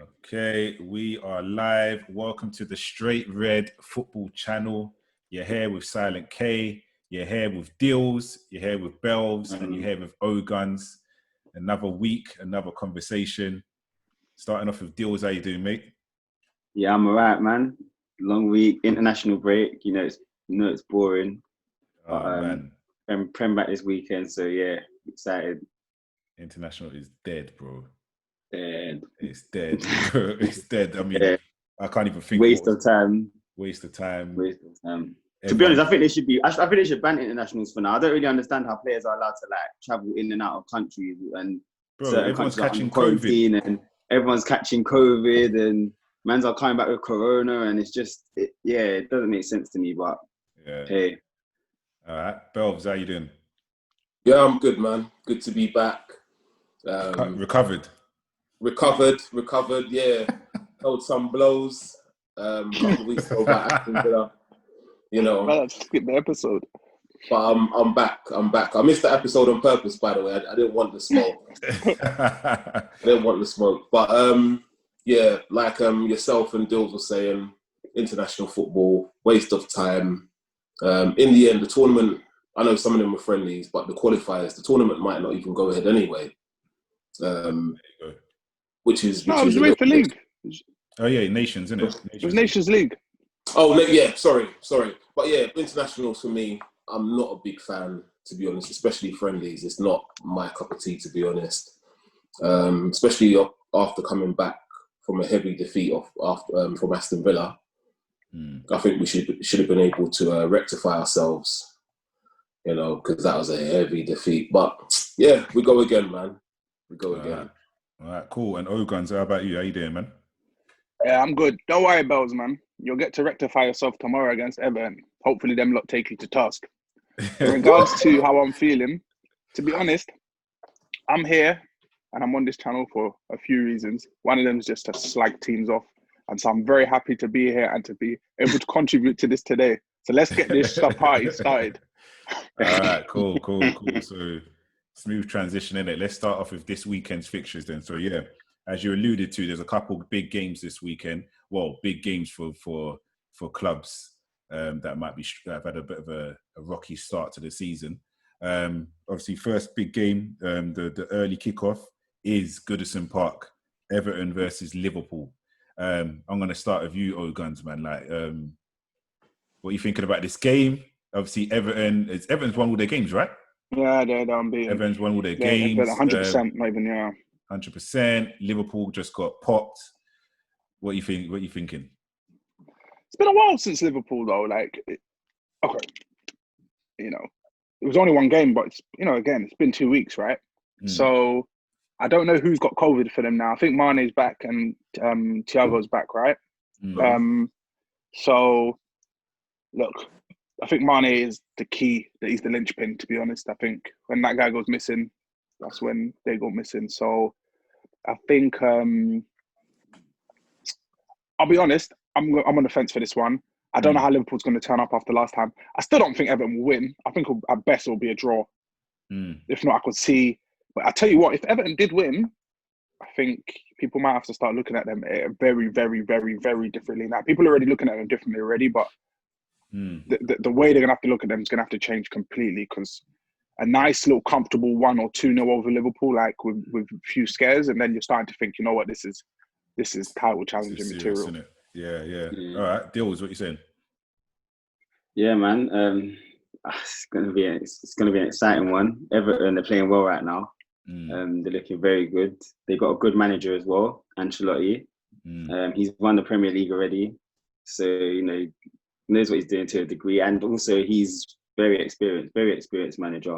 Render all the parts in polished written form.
Okay, we are live. Welcome to the Straight Red Football Channel. You're here with Silent K. You're here with Deals. You're here with Bells, and you're here with O-Guns. Another week, another conversation. Starting off with Deals. How you doing, mate? Yeah, I'm alright, man. Long week, international break. It's boring. Man. I'm prem back this weekend, so yeah, excited. International is dead, bro. Dead. It's dead. It's dead. I mean, Yeah. I can't even think. Waste of time. To be honest, I think they should be. I think they should ban internationals for now. I don't really understand how players are allowed to travel in and out of countries, and everyone's catching COVID, and everyone's catching COVID, and mans are coming back with corona, and it's just, it doesn't make sense to me. But hey, all right, Belvs, how you doing? Yeah, I'm good, man. Good to be back. Recovered. Yeah, held some blows. A couple of weeks ago by Aston Villa. Well, skip the episode. But I'm back. I missed the episode on purpose, by the way. I didn't want the smoke. But like yourself and Dills were saying, international football, waste of time. In the end, the tournament, I know some of them were friendlies, but the qualifiers, the tournament might not even go ahead anyway. Which is it was the UEFA League. Oh yeah, Nations, isn't it? It was Nations League. Oh yeah, sorry. But yeah, internationals for me, I'm not a big fan, to be honest, especially friendlies. It's not my cup of tea, to be honest. Especially after coming back from a heavy defeat from Aston Villa. I think we should have been able to rectify ourselves, because that was a heavy defeat. But yeah, we go again, man. We go again. All right, cool. And O-Guns, how about you? How you doing, man? Yeah, I'm good. Don't worry, Bells, man. You'll get to rectify yourself tomorrow against Everton. Hopefully them lot take you to task. In regards to how I'm feeling, to be honest, I'm here and I'm on this channel for a few reasons. One of them is just to slag teams off. And so I'm very happy to be here and to be able to contribute to this today. So let's get this party started. All right, cool. So smooth transition in it. Let's start off with this weekend's fixtures then. So yeah, as you alluded to, there's a couple big games this weekend. Well, big games for clubs that have had a bit of a rocky start to the season. Obviously, first big game, the early kickoff is Goodison Park, Everton versus Liverpool. I'm going to start with you, O-Guns, man. What are you thinking about this game? Obviously, Everton's won all their games, right? Yeah, they're unbeaten. Everton's won all their games. 100%, not even, yeah. 100%. Liverpool just got popped. What are you thinking? It's been a while since Liverpool, though. It was only one game, but again, it's been 2 weeks, right? So I don't know who's got COVID for them now. I think Mane's back and Thiago's back, right? So look, I think Mane is the key. That he's the linchpin, to be honest. I think when that guy goes missing, that's when they go missing. So I think I'll be honest. I'm on the fence for this one. I don't know how Liverpool's going to turn up after last time. I still don't think Everton will win. I think at best it'll be a draw. If not, I could see. But I tell you what, if Everton did win, I think people might have to start looking at them very, very, very, very differently. Now, people are already looking at them differently already, but the way they're going to have to look at them is going to have to change completely, because a nice little comfortable 1 or 2-0 over Liverpool, with a few scares, and then you're starting to think, you know what, this is title challenging material. Isn't it? Yeah. All right, Deals, what you saying? Yeah, man. It's gonna be an exciting one. Everton, they're playing well right now. They're looking very good. They got a good manager as well, Ancelotti. He's won the Premier League already, so knows what he's doing to a degree, and also he's very experienced manager.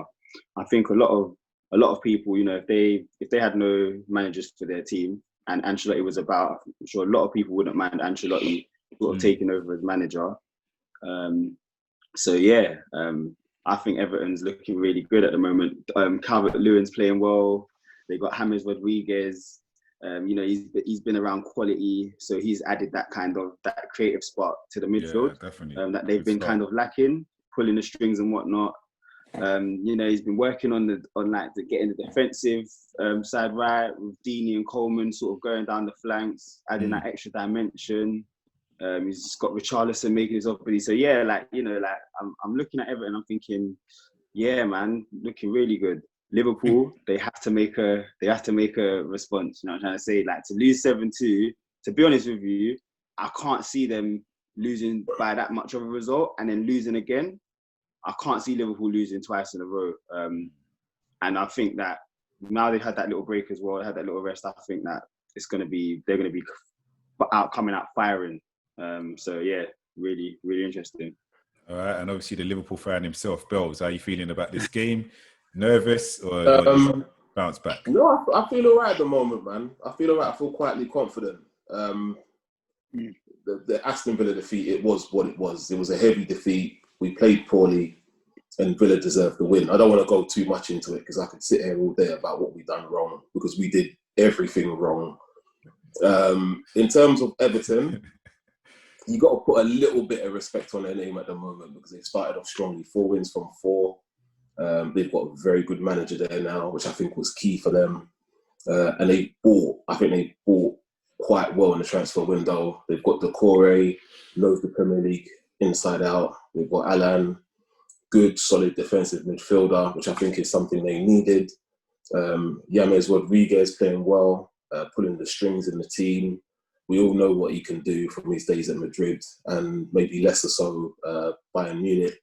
I think a lot of people, if they had no managers for their team and Ancelotti was about, I'm sure a lot of people wouldn't mind Ancelotti sort of taking over as manager. I think Everton's looking really good at the moment. Calvert-Lewin's playing well. They got James Rodriguez. He's been around quality, so he's added that creative spark to the midfield. Yeah, definitely. That they've been kind of lacking, pulling the strings and whatnot. He's been working on getting the defensive side right with Deeney and Coleman sort of going down the flanks, adding that extra dimension. He's just got Richarlison making his opportunity. So yeah, I'm looking at Everton. I'm thinking, yeah, man, looking really good. Liverpool, they have to make a response. You know what I'm trying to say? Like, to lose 7-2. To be honest with you, I can't see them losing by that much of a result and then losing again. I can't see Liverpool losing twice in a row. And I think that now they've had that little break as well, had that little rest, I think that they're going to be coming out firing. So yeah, really, really interesting. All right, and obviously the Liverpool fan himself, Bells, how are you feeling about this game? Nervous or just bounce back? No, I feel all right at the moment, man. I feel all right. I feel quietly confident. The Aston Villa defeat, it was what it was. It was a heavy defeat. We played poorly and Villa deserved the win. I don't want to go too much into it because I could sit here all day about what we done wrong because we did everything wrong. In terms of Everton, you got to put a little bit of respect on their name at the moment because they've started off strongly. 4 wins from 4. They've got a very good manager there now, which I think was key for them. And they bought quite well in the transfer window. They've got Decore, knows the Premier League inside out. They've got Alan, good, solid defensive midfielder, which I think is something they needed. James Rodriguez playing well, pulling the strings in the team. We all know what he can do from his days at Madrid and maybe lesser so Bayern Munich.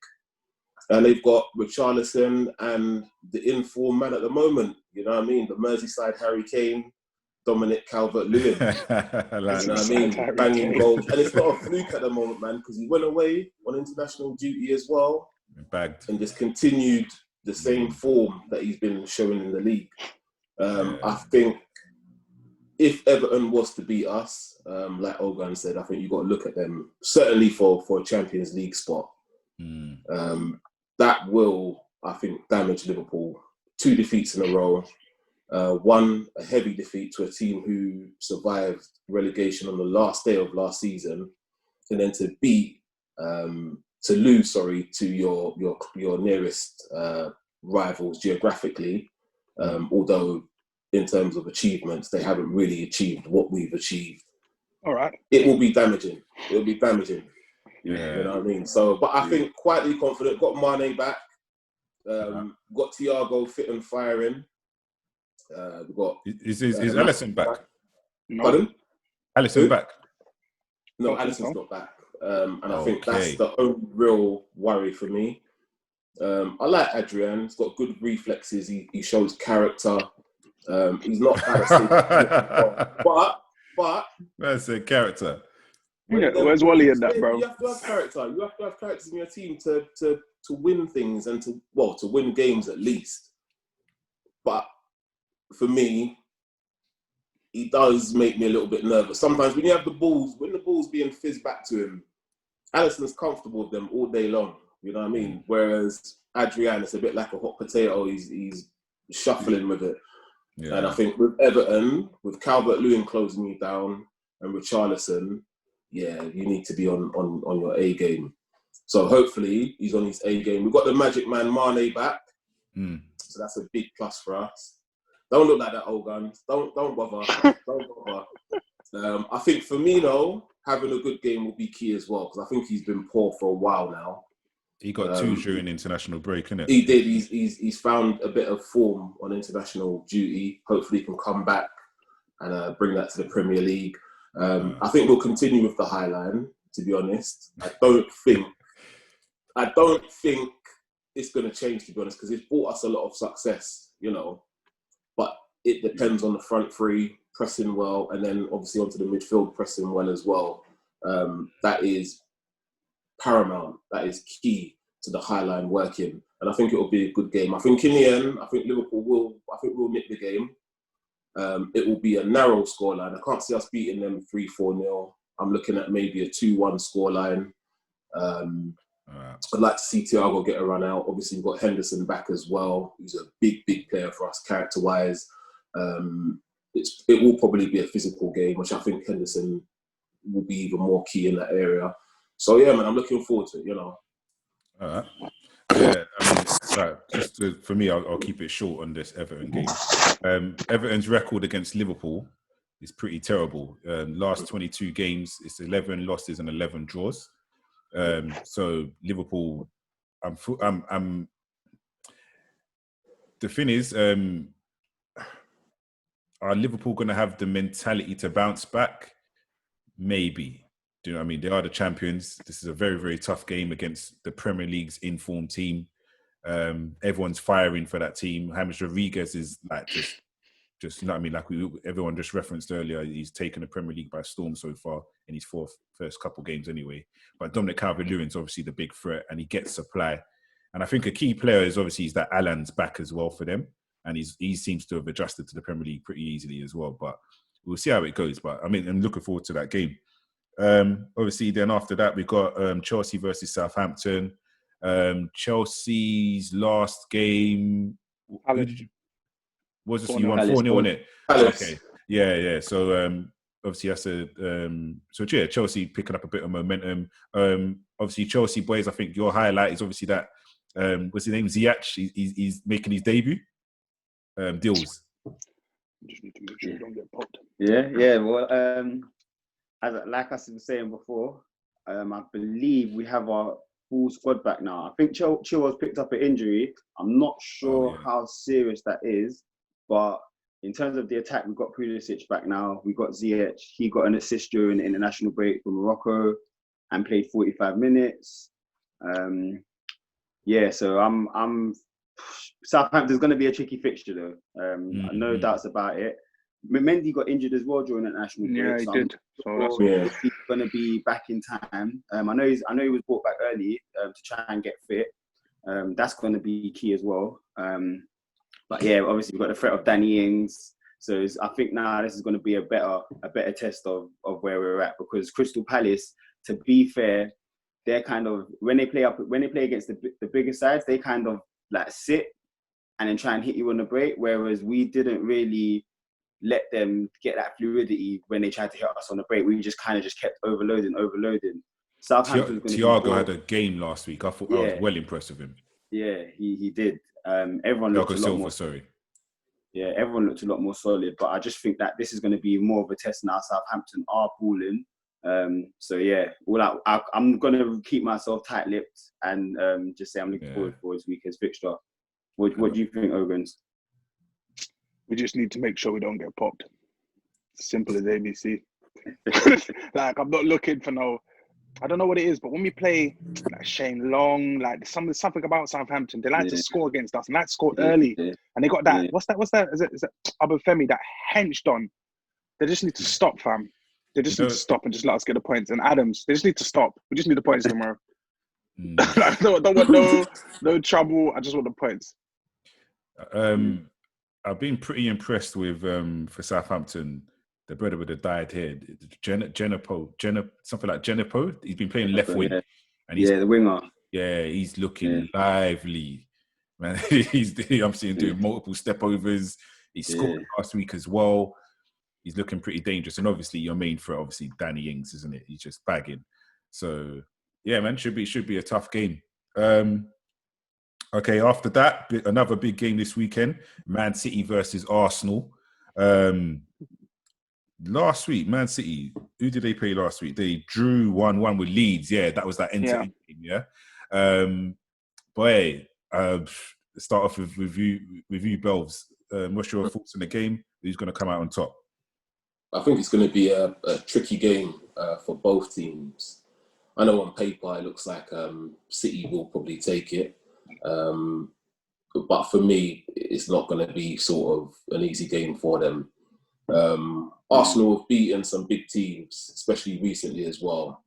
And they've got Richarlison and the informed man at the moment, you know what I mean? The Merseyside Harry Kane, Dominic Calvert-Lewin. You know what I mean? Banging goals. And it's not a fluke at the moment, man, because he went away on international duty as well. Bagged. And just continued the same form that he's been showing in the league. I think if Everton was to beat us, like Ogan said, I think you've got to look at them, certainly for a Champions League spot. That will, I think, damage Liverpool. 2 defeats in a row. One, a heavy defeat to a team who survived relegation on the last day of last season. And then to lose to your nearest rivals geographically, although in terms of achievements, they haven't really achieved what we've achieved. All right. It will be damaging. It'll be damaging. Yeah. You know what I mean? So, but I think quietly confident, got Mane back, got Thiago fit and firing. We've got... Is Alisson back? No. Pardon? Alisson back? No, Alisson's not back. And I think that's the only real worry for me. I like Adrian. He's got good reflexes. He shows character. He's not bad but that's a character. Yeah, where's Wally in that, bro? You have to have character. You have to have characters in your team to win things and to win games at least. But for me, he does make me a little bit nervous. Sometimes when you have the ball's being fizzed back to him, Alisson's comfortable with them all day long. You know what I mean? Whereas Adrian, it's a bit like a hot potato. He's shuffling with it. Yeah. And I think with Everton, with Calvert-Lewin closing you down and Richarlison, yeah, you need to be on your A game. So hopefully he's on his A game. We've got the magic man Mane back. So that's a big plus for us. Don't look like that, old gun. Don't bother. Don't bother. I think Firmino having a good game will be key as well because I think he's been poor for a while now. He got 2 during international break, innit? He did. He's found a bit of form on international duty. Hopefully he can come back and bring that to the Premier League. I think we'll continue with the high line, to be honest. I don't think it's going to change, to be honest, because it's brought us a lot of success, you know. But it depends on the front 3 pressing well, and then obviously onto the midfield pressing well as well. That is paramount. That is key to the high line working, and I think it will be a good game. I think in the end, Liverpool will nick the game. It will be a narrow scoreline. I can't see us beating them 3-4-0. I'm looking at maybe a 2-1 scoreline. I'd like to see Thiago get a run out. Obviously, we've got Henderson back as well. He's a big player for us character-wise. It will probably be a physical game, which I think Henderson will be even more key in that area. So, yeah, man, I'm looking forward to it, you know. All right. Yeah, I mean, right, for me, I'll keep it short on this Everton game. Everton's record against Liverpool is pretty terrible. Last 22 games, it's 11 losses and 11 draws. So Liverpool, I'm. The thing is, are Liverpool going to have the mentality to bounce back? Maybe. Do you know what I mean? They are the champions. This is a very, very tough game against the Premier League's informed team. Everyone's firing for that team. James Rodriguez is like just you know what I mean? Like everyone just referenced earlier, he's taken the Premier League by storm so far in his first couple games anyway. But Dominic Calvert-Lewin's obviously the big threat, and he gets supply. And I think a key player is obviously that Alan's back as well for them, and he seems to have adjusted to the Premier League pretty easily as well. But we'll see how it goes. But I mean, I'm looking forward to that game. Obviously, then after that, we've got Chelsea versus Southampton. Chelsea's last game was this you won 4-0 on it? Okay, yeah. So obviously that's Chelsea picking up a bit of momentum. Obviously, Chelsea boys, I think your highlight is obviously that what's his name, Ziyech. He's making his debut. Deals. Just need to make sure you don't get popped. Yeah. Well, like I was saying before, I believe we have our full squad back now. I think Chilwell's picked up an injury. I'm not sure how serious that is, but in terms of the attack, we've got Pulisic back now. We've got Ziyech. He got an assist during the international break for Morocco and played 45 minutes. So I'm Southampton's going to be a tricky fixture though. No doubts about it. Mendy got injured as well during that national break. Yeah, he did. So he's going to be back in time. I know he was brought back early to try and get fit. That's going to be key as well. But yeah, obviously we've got the threat of Danny Ings. So I think now this is going to be a better test of where we're at, because Crystal Palace, to be fair, they're kind of when they play against the bigger sides, they kind of like sit and then try and hit you on the break. Whereas we didn't really let them get that fluidity when they tried to hit us on the break. We just kept overloading. Thiago had a game last week. I thought I was well impressed with him. Yeah, he did. Everyone looked everyone looked a lot more solid. But I just think that this is going to be more of a test now. Southampton are balling. I'm going to keep myself tight-lipped and just say I'm looking forward for this weekend's fixture. What do you think, Ogans? We just need to make sure we don't get popped. Simple as ABC. Like, I'm not looking for I don't know what it is, but when we play like Shane Long, like something about Southampton, they like to score against us, and that scored early. And they got that. What's that? Is it Abafemi that henched on? They just need to stop, fam. They just need to stop and just let us get the points. And Adams, they just need to stop. We just need the points tomorrow. I don't want no trouble. I just want the points. I've been pretty impressed with for Southampton, the brother with the dyed hair, something like Genipo. He's been playing left wing, and he's the winger. Yeah, he's looking lively, man. I'm seeing him doing multiple step overs. He scored last week as well. He's looking pretty dangerous, and obviously your main threat, obviously Danny Ings, isn't it? He's just bagging. So yeah, man, should be a tough game. Okay, after that, another big game this weekend, Man City versus Arsenal. Last week, Man City, who did they play last week? They drew 1-1 with Leeds. Yeah, that was that end-to-end game, yeah? Start off with review Belves. What's your thoughts on the game? Who's going to come out on top? I think it's going to be a tricky game for both teams. I know on paper it looks like City will probably take it. But for me, it's not going to be sort of an easy game for them. Arsenal have beaten some big teams, especially recently as well.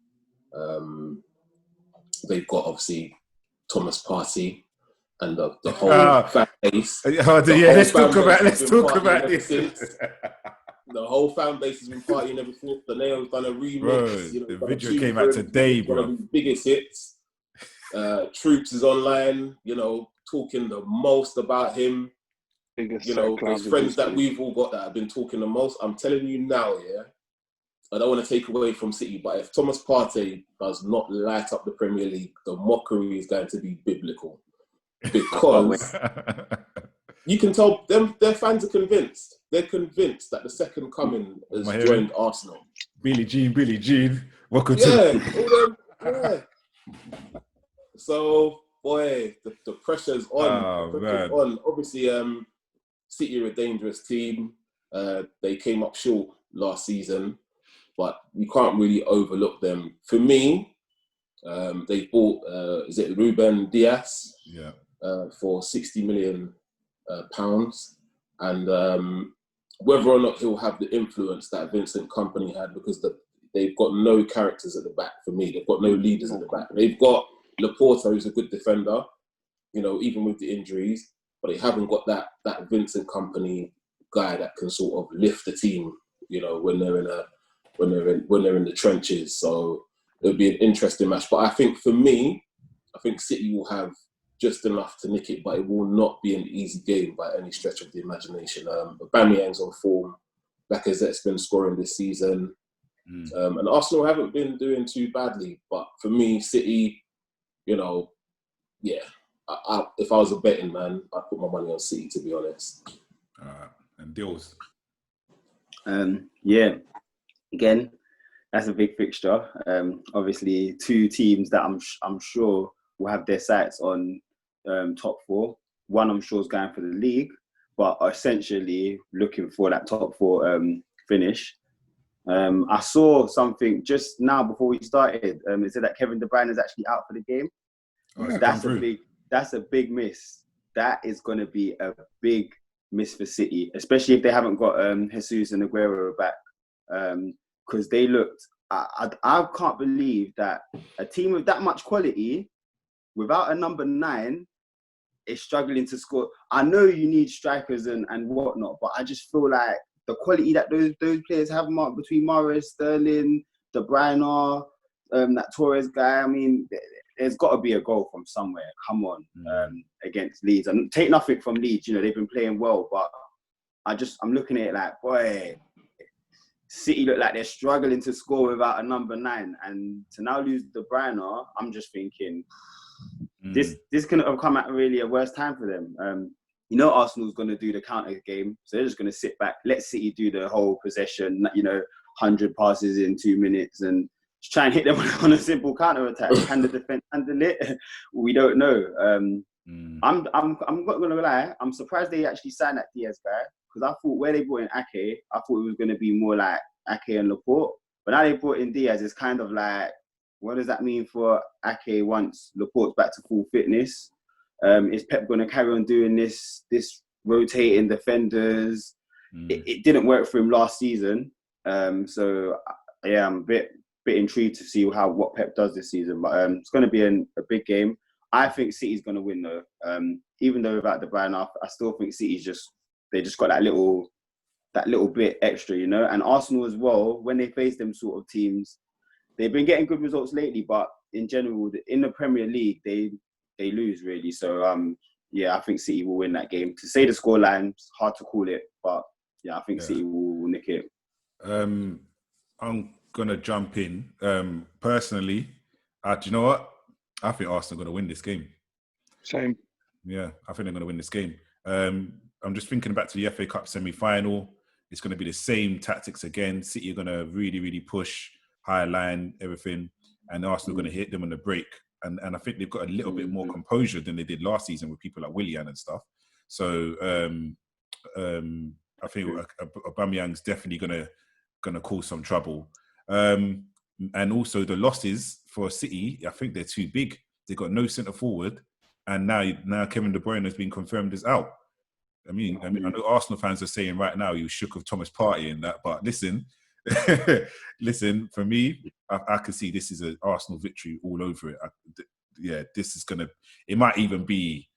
They've got obviously Thomas Partey and the whole fan base. Let's talk about this. The whole fan base has been partying ever since. The Leo's done a remix. Bro, the video came out today, bro. One of his biggest hits. Troops is online, talking the most about him. There's friends that we've all got that have been talking the most. I'm telling you now, I don't want to take away from City, but if Thomas Partey does not light up the Premier League, the mockery is going to be biblical. because you can tell them their fans are convinced. They're convinced that the second coming has joined Arsenal. Billie Jean, welcome to yeah. So boy, the pressure's on. The pressure's on. Obviously, City are a dangerous team. They came up short last season, but you can't really overlook them. For me, they bought is it Ruben Dias? Yeah. For £60 million, and whether or not he'll have the influence that Vincent Kompany had, because they've got no characters at the back for me. They've got no leaders at the back. They've got Laporta, who's a good defender, even with the injuries, but they haven't got that Vincent Kompany guy that can sort of lift the team, when they're in the trenches. So it'll be an interesting match. But I think for me, City will have just enough to nick it, but it will not be an easy game by any stretch of the imagination. Aubameyang's on form. Lacazette's been scoring this season. And Arsenal haven't been doing too badly. But for me, City, if I was a betting man, I'd put my money on City, to be honest. And deals. Again, that's a big fixture. Obviously, two teams that I'm sure will have their sights on top four. One, I'm sure, is going for the league, but essentially looking for that top four finish. I saw something just now before we started. It said that Kevin De Bruyne is actually out for the game. That's a big miss. That is going to be a big miss for City, especially if they haven't got Jesus and Aguero back. Because they looked, I can't believe that a team with that much quality, without a number 9, is struggling to score. I know you need strikers and whatnot, but I just feel like the quality that those players have between Mahrez, Sterling, De Bruyne, that Torres guy, I mean, there's got to be a goal from somewhere. Come on, against Leeds. And take nothing from Leeds, they've been playing well, but I'm looking at it like, boy, City look like they're struggling to score without a number 9, and to now lose De Bruyne, I'm just thinking this couldn't have come at really a worse time for them. Arsenal's going to do the counter game, so they're just going to sit back, let City do the whole possession, 100 passes in 2 minutes, and just try and hit them on a simple counter attack. Can the defense handle it? We don't know. I'm not going to lie. I'm surprised they actually signed that Diaz guy, because I thought where they brought in Ake, I thought it was going to be more like Ake and Laporte. But now they brought in Diaz, it's kind of like, what does that mean for Ake once Laporte's back to full fitness? Is Pep going to carry on doing this rotating defenders? It didn't work for him last season. So I'm a bit intrigued to see what Pep does this season. But it's going to be a big game. I think City's going to win though. Even though without De Bruyne, I still think City's just got that little bit extra, And Arsenal as well, when they face them sort of teams, they've been getting good results lately, but in general, in the Premier League, they lose really. So I think City will win that game. To say the scoreline, it's hard to call it, but I think City will nick it. I'm gonna jump in. Personally, do you know what? I think Arsenal are gonna win this game. Same. Yeah, I think they're gonna win this game. I'm just thinking back to the FA Cup semi-final. It's going to be the same tactics again. City are going to really, really push, high line, everything. And Arsenal are going to hit them on the break. And I think they've got a little bit more composure than they did last season with people like Willian and stuff. So I think Aubameyang's definitely going to cause some trouble. And also the losses for City, I think they're too big. They've got no centre forward. And now Kevin De Bruyne has been confirmed as out. I mean, I know Arsenal fans are saying right now you shook of Thomas Partey and that, but listen, for me, I can see this is an Arsenal victory all over it. This is gonna. It might even be.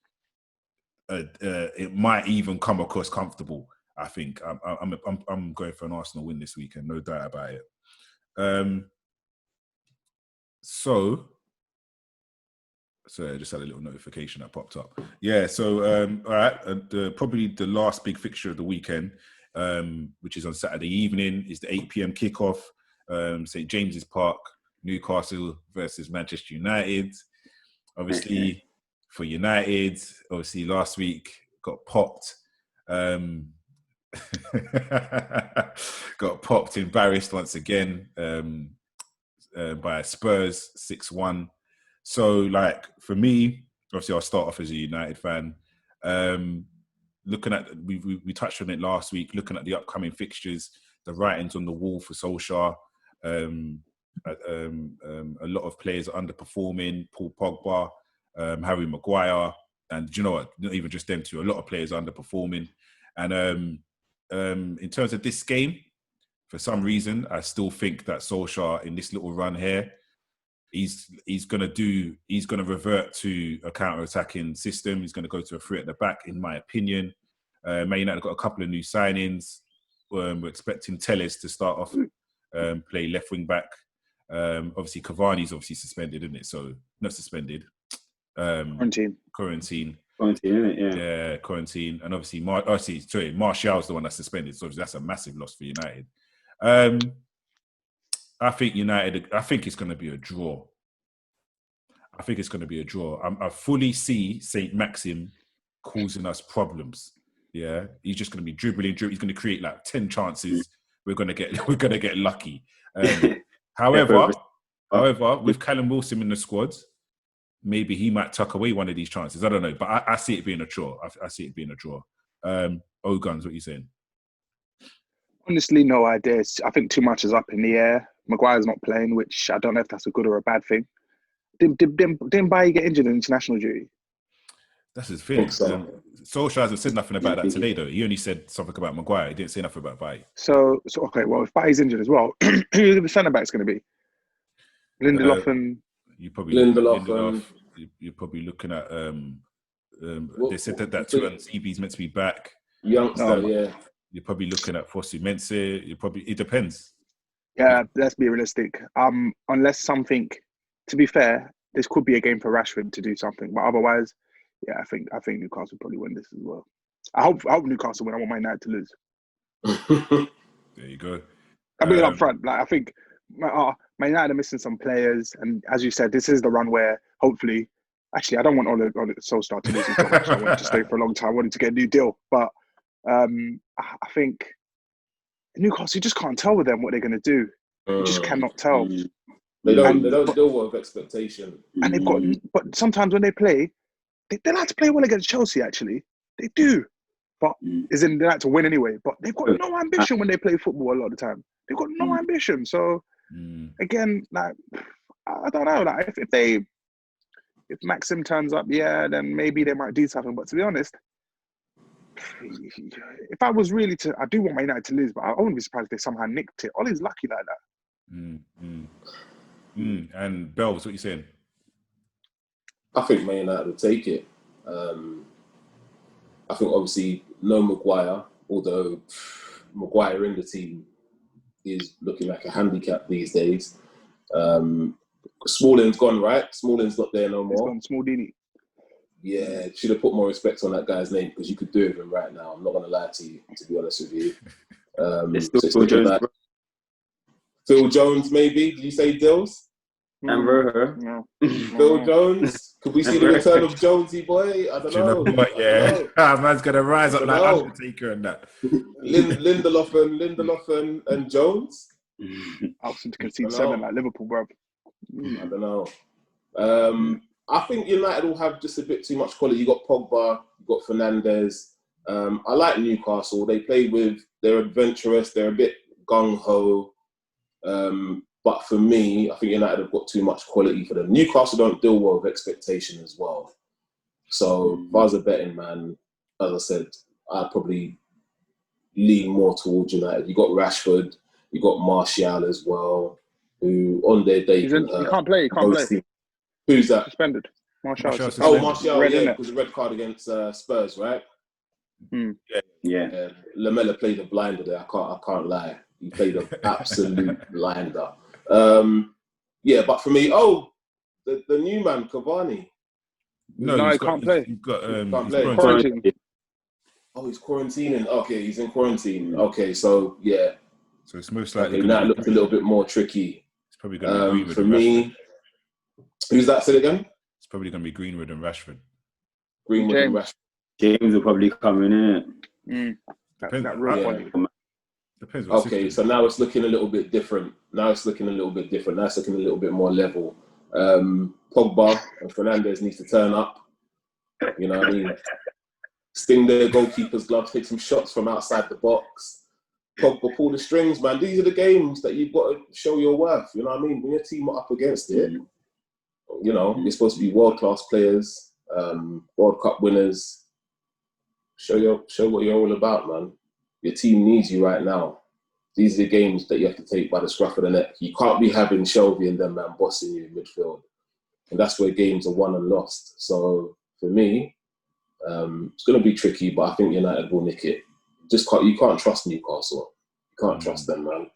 It might even come across comfortable. I think I'm going for an Arsenal win this weekend, no doubt about it. So I just had a little notification that popped up. Yeah, so all right, probably the last big fixture of the weekend, which is on Saturday evening, is the 8 p.m. kickoff, St. James's Park, Newcastle versus Manchester United. Obviously, for United. Obviously, last week got popped. Got popped, embarrassed once again by Spurs 6-1. So, like, for me, obviously, I'll start off as a United fan. Looking at, we touched on it last week, looking at the upcoming fixtures, the writings on the wall for Solskjaer. A lot of players are underperforming. Paul Pogba, Harry Maguire, and you know what? Not even just them two. A lot of players are underperforming. And in terms of this game, for some reason, I still think that Solskjaer in this little run here, he's going to revert to a counter-attacking system. He's going to go to a three at the back, in my opinion. Man United got a couple of new signings. We're expecting Telles to start off, play left wing back. Obviously, Cavani's obviously suspended, isn't it? So not suspended. Quarantine, isn't it? Yeah, quarantine. And obviously, Martial's the one that's suspended. So that's a massive loss for United. I think it's going to be a draw. I fully see St. Maxim causing us problems. Yeah, he's just going to be dribbling. He's going to create like 10 chances. We're going to get lucky. However, with Callum Wilson in the squad, maybe he might tuck away one of these chances. I don't know, but I see it being a draw. I see it being a draw. Guns, what are you saying? Honestly, no idea. I think too much is up in the air. Maguire's not playing, which I don't know if that's a good or a bad thing. Didn't Bailly get injured in international duty? That's his thing. Solskjaer hasn't said nothing about that today, though. He only said something about Maguire. He didn't say nothing about Bailly. So okay. Well, if Bailly's injured as well, who are the centre backs going to be? Lindelof and Lindelof. You're probably looking at. They said that CB's meant to be back. Youngster, yeah. You're probably looking at Fosu Mensah. It depends. Yeah, let's be realistic. Unless something, to be fair, this could be a game for Rashford to do something. But otherwise, yeah, I think Newcastle probably win this as well. I hope Newcastle win. I want Man United to lose. There you go. I'm being up front. Like, I think Man United are missing some players, and as you said, this is the run where hopefully. Actually, I don't want Ole Solskjaer to lose his job. I wanted to stay for a long time. I wanted to get a new deal, but I think Newcastle, you just can't tell with them what they're going to do. You just cannot tell. They don't deal with expectation. And they've got, but sometimes when they play, they like to play well against Chelsea. Actually, they do, but they like to win anyway. But they've got no ambition when they play football. A lot of the time, they've got no ambition. So again, like I don't know. Like if Maxim turns up, yeah, then maybe they might do something. But to be honest, if I was really I do want Man United to lose, but I wouldn't be surprised if they somehow nicked it. Ollie's lucky like that. And Bells, what are you saying? I think Man United will take it. I think obviously no Maguire, although Maguire in the team is looking like a handicap these days. Smalling's gone, right? Smalling's not there no more. It's gone Smaldini. Yeah, should have put more respect on that guy's name because you could do it with him right now. I'm not going to lie to you, to be honest with you. Phil Jones, maybe? Did you say Dills? No. Phil Jones? Could we see the return of Jonesy boy? I don't know. Yeah, man's going to rise up like Undertaker and that. Lindelof and Jones? Alson to concede 7 like Liverpool, bro. I don't know. I think United will have just a bit too much quality. You got Pogba, you got Fernandes. I like Newcastle. They're adventurous. They're a bit gung-ho. But for me, I think United have got too much quality for them. Newcastle don't deal well with expectation as well. So if I was a betting man, as I said, I'd probably lean more towards United. You got Rashford, you got Martial as well, who on their day he can't play. Who's that? Suspended. Martial. Martial, yeah, because the red card against Spurs, right? Yeah. Lamella played a blinder there. I can't lie. He played an absolute blinder. Yeah, but for me, the new man, Cavani. No, he can't play. He's got quarantine. Oh, he's quarantining. Okay, he's in quarantine. Okay, so yeah. So it's most likely that looked a little bit more tricky. It's probably going to be Greenwood for me. Who's that? Say it again. It's probably going to be Greenwood and Rashford. Greenwood and James. Rashford. James will probably come in, innit? That real Yeah. point. Depends what Okay, system. so now it's looking a little bit different. Now it's looking a little bit more level. Pogba and Fernandes needs to turn up. You know what I mean? Sting their goalkeeper's gloves, take some shots from outside the box. Pogba, pull the strings, man. These are the games that you've got to show your worth. You know what I mean? When your team are up against it, you know, you're supposed to be world-class players, World Cup winners. Show what you're all about, man. Your team needs you right now. These are the games that you have to take by the scruff of the neck. You can't be having Shelby and them man bossing you in midfield. And that's where games are won and lost. So for me, it's going to be tricky, but I think United will nick it. You can't trust Newcastle. You can't trust them, man.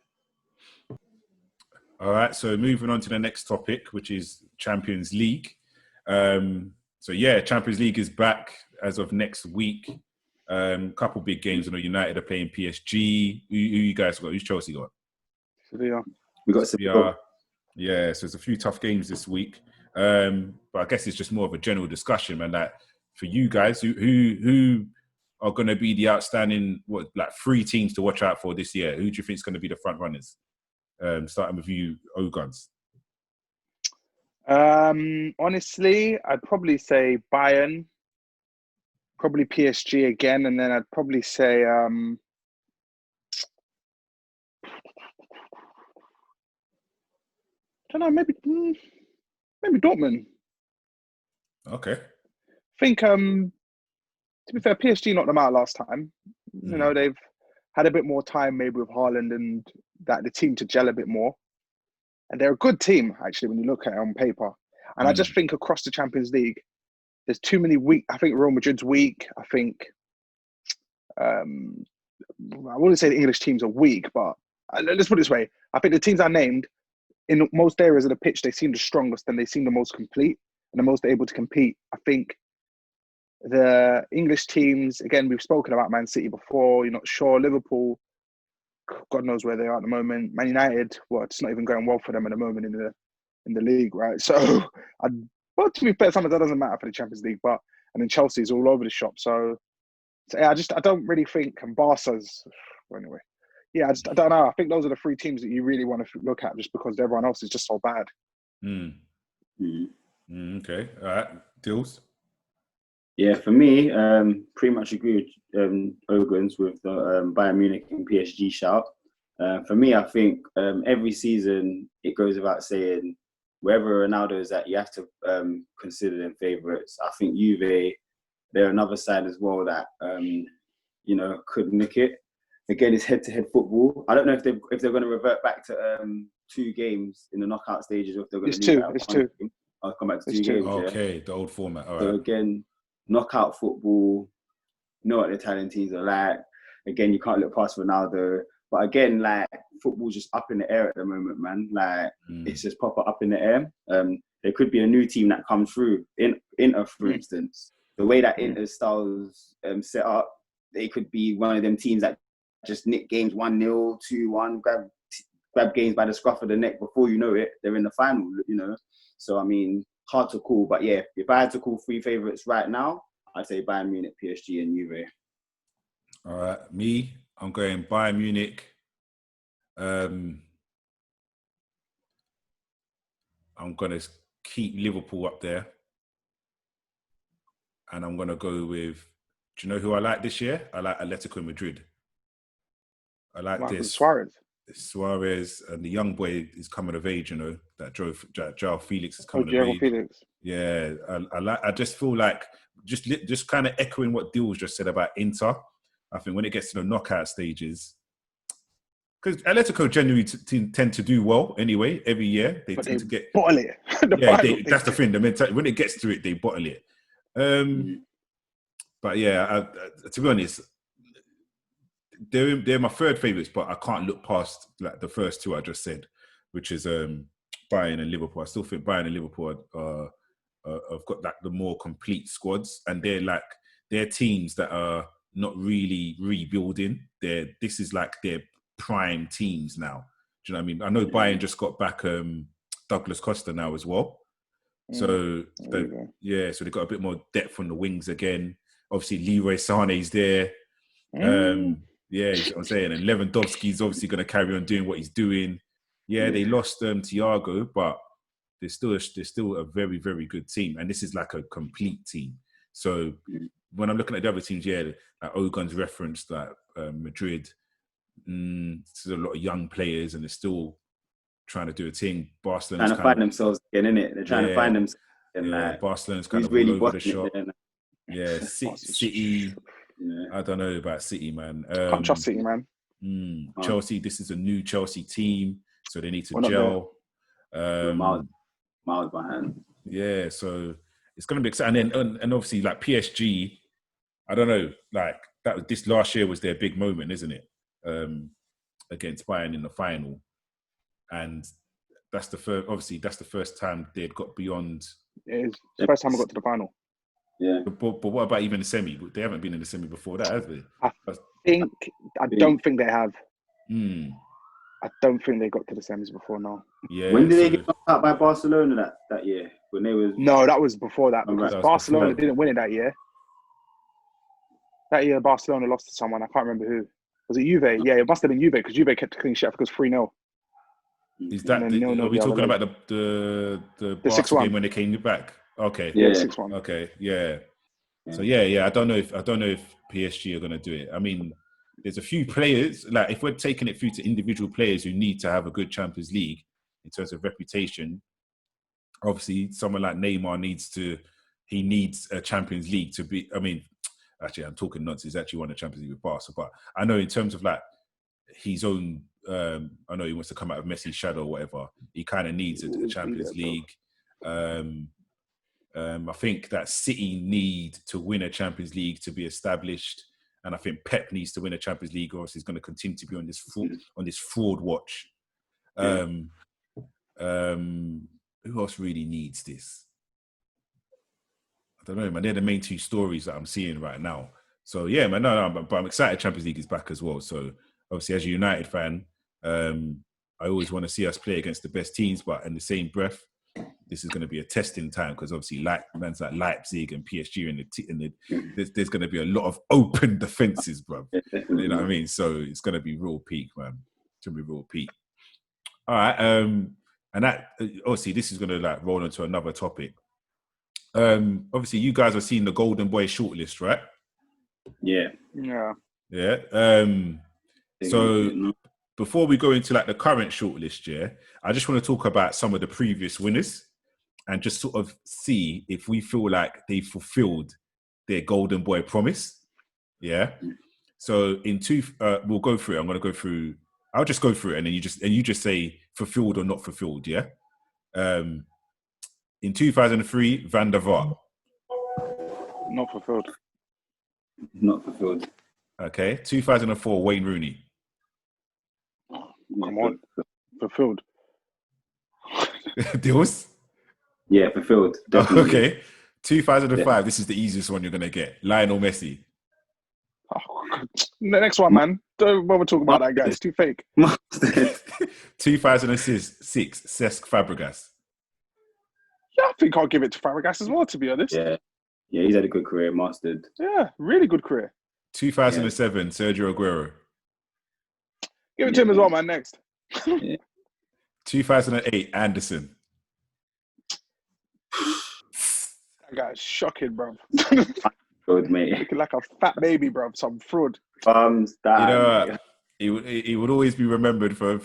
All right, so moving on to the next topic, which is Champions League. Champions League is back as of next week. Couple big games. I know United are playing PSG. Who you guys got? Who's Chelsea got? Sevilla. We got Sevilla. Yeah, so there's a few tough games this week. But I guess it's just more of a general discussion, man. Like for you guys, who are going to be the outstanding 3 teams to watch out for this year? Who do you think is going to be the front runners? Starting with you, Ogans. Honestly, I'd probably say Bayern, probably PSG again, and then I'd probably say I don't know, maybe Dortmund. Okay. I think to be fair, PSG knocked them out last time. You know, they've had a bit more time maybe with Haaland and that the team to gel a bit more. And they're a good team, actually, when you look at it on paper. And I just think across the Champions League, there's too many weak. I think Real Madrid's weak. I think I wouldn't say the English teams are weak, but let's put it this way. I think the teams I named, in most areas of the pitch, they seem the strongest and they seem the most complete and the most able to compete. I think the English teams, again, we've spoken about Man City before. You're not sure. Liverpool, God knows where they are at the moment. Man United, it's not even going well for them at the moment in the league, right? So, but to be fair, sometimes that doesn't matter for the Champions League. And then Chelsea's all over the shop. So yeah, I don't really think, and Barca's anyway. Yeah, I don't know. I think those are the 3 teams that you really want to look at, just because everyone else is just so bad. Okay, all right, Dills. Yeah, for me, pretty much agree with Ogans with the Bayern Munich and PSG shout. For me, I think every season it goes without saying, wherever Ronaldo is at, you have to consider them favourites. I think Juve, they're another side as well that could nick it. Again, it's head-to-head football. I don't know if they're going to revert back to 2 games in the knockout stages, or if they're going to It's 2. I'll come back to 2 games. Okay, the old format. All right. So again, knockout football, you know what the Italian teams are like. Again, you can't look past Ronaldo. But again, football's just up in the air at the moment, man. It's just proper up in the air. There could be a new team that comes through. Inter, for instance. The way that Inter styles set up, they could be one of them teams that just nick games 1-0, 2-1, grab games by the scruff of the neck. Before you know it, they're in the final, you know. So, I mean, hard to call. But yeah, if I had to call 3 favourites right now, I'd say Bayern Munich, PSG and Juve. All right. Me, I'm going Bayern Munich. I'm going to keep Liverpool up there. And I'm going to go with, do you know who I like this year? I like Atletico Madrid. I like this. Suarez and the young boy is coming of age, you know, that Joao Felix is coming of age. Felix. Yeah, I just feel like, just kind of echoing what Dills just said about Inter. I think when it gets to the knockout stages, because Atletico generally tend to do well anyway every year. They tend to get bottle it. That's the thing. The mentality, when it gets to it, they bottle it. But yeah, to be honest, they're my 3rd favourites, but I can't look past the first 2 I just said, which is Bayern and Liverpool. I still think Bayern and Liverpool have got the more complete squads, and they're teams that are not really rebuilding. This is their prime teams now. Do you know what I mean? I know Bayern just got back Douglas Costa now as well. So so they got a bit more depth on the wings again. Obviously, Leroy Sané's there. Yeah, you see what I'm saying. And Lewandowski's obviously going to carry on doing what he's doing. Yeah, they lost Thiago, but they're still a very, very good team. And this is like a complete team. So when I'm looking at the other teams, like Ogun's referenced like Madrid. There's a lot of young players, and they're still trying to do a thing. Barcelona's trying to find themselves again, innit? They're trying to find themselves. And Barcelona's kind of really all over the shop. There, City. I don't know about City, man. Can't trust City, man. Chelsea. This is a new Chelsea team, so they need to gel. Miles behind. Yeah, so it's going to be exciting. And obviously, like PSG, I don't know, like this last year was their big moment, isn't it? Against Bayern in the final, and that's the first time they'd got beyond. It is the first time I got to the final. Yeah, but what about even the semi? They haven't been in the semi before that, have they? I don't think they have. I don't think they got to the semis before now. Yeah. When did they get knocked out by Barcelona that year? When they was No, that was before that because Barcelona didn't win it that year. That year, Barcelona lost to someone. I can't remember who. Was it Juve? Yeah, it must have been Juve because Juve kept a clean sheet because 3-0. Is that? Are we talking about the Barca game when they came back? Okay. Yeah, 6-1. Okay. Yeah. So I don't know if PSG are going to do it. I mean, there's a few players, like if we're taking it through to individual players who need to have a good Champions League in terms of reputation. Obviously, someone like Neymar needs a Champions League to be. I mean, actually, I'm talking nonsense. He's actually won a Champions League with Barca, but I know in terms of like his own. I know he wants to come out of Messi's shadow or whatever. He kind of needs a Champions League. I think that City need to win a Champions League to be established, and I think Pep needs to win a Champions League, or else he's going to continue to be on this fraud watch. Who else really needs this? I don't know, man. They're the main two stories that I'm seeing right now. So yeah, man. But I'm excited. Champions League is back as well. So obviously, as a United fan, I always want to see us play against the best teams, but in the same breath, this is going to be a testing time because obviously, like Leipzig and PSG, there's going to be a lot of open defenses, bro. You know what I mean? So it's going to be real peak, man. It's going to be real peak. All right, and that obviously this is going to like roll into another topic. Obviously, you guys have seen the Golden Boy shortlist, right? Yeah. So before we go into like the current shortlist, I just want to talk about some of the previous winners and just sort of see if we feel like they fulfilled their Golden Boy promise. Yeah. So we'll go through it. I'm going to go through. I'll just go through it, and then you just say fulfilled or not fulfilled. Yeah. In 2003, Van der Vaart. Not fulfilled. Not fulfilled. Okay. 2004, Wayne Rooney. Come on. Fulfilled. Deals? Yeah, fulfilled. Definitely. Okay. 2005, this is the easiest one you're going to get. Lionel Messi. Oh, the next one, man. Don't bother talking about that guy. It's too fake. 2006, Cesc Fabregas. Yeah, I think I'll give it to Fabregas as well, to be honest. Yeah, he's had a good career, mastered. Yeah, really good career. 2007, Sergio Aguero. Give it to him as well, man, next. 2008, Anderson. That guy's shocking, bro. Good, mate. Looking like a fat baby, bro. Some fraud. He would always be remembered for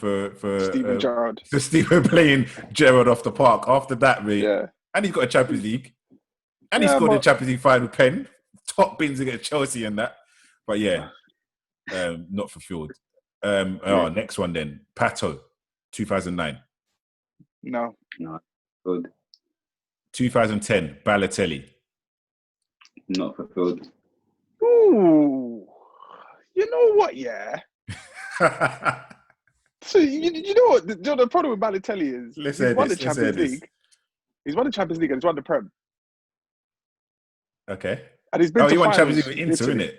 Steven Gerrard. For Steven playing Gerrard off the park. After that, mate. Yeah. And he's got a Champions League. And he scored the Champions League final pen. Top bins against Chelsea and that. But yeah, not fulfilled. Next one then. Pato, 2009. No. Good. 2010, Balotelli. Not fulfilled. Ooh. You know what, yeah? So you know what? The problem with Balotelli is he's won the Champions League. He's won the Champions League and he's won the Prem. Okay. And he's been to he won finals Champions League with Inter, innit?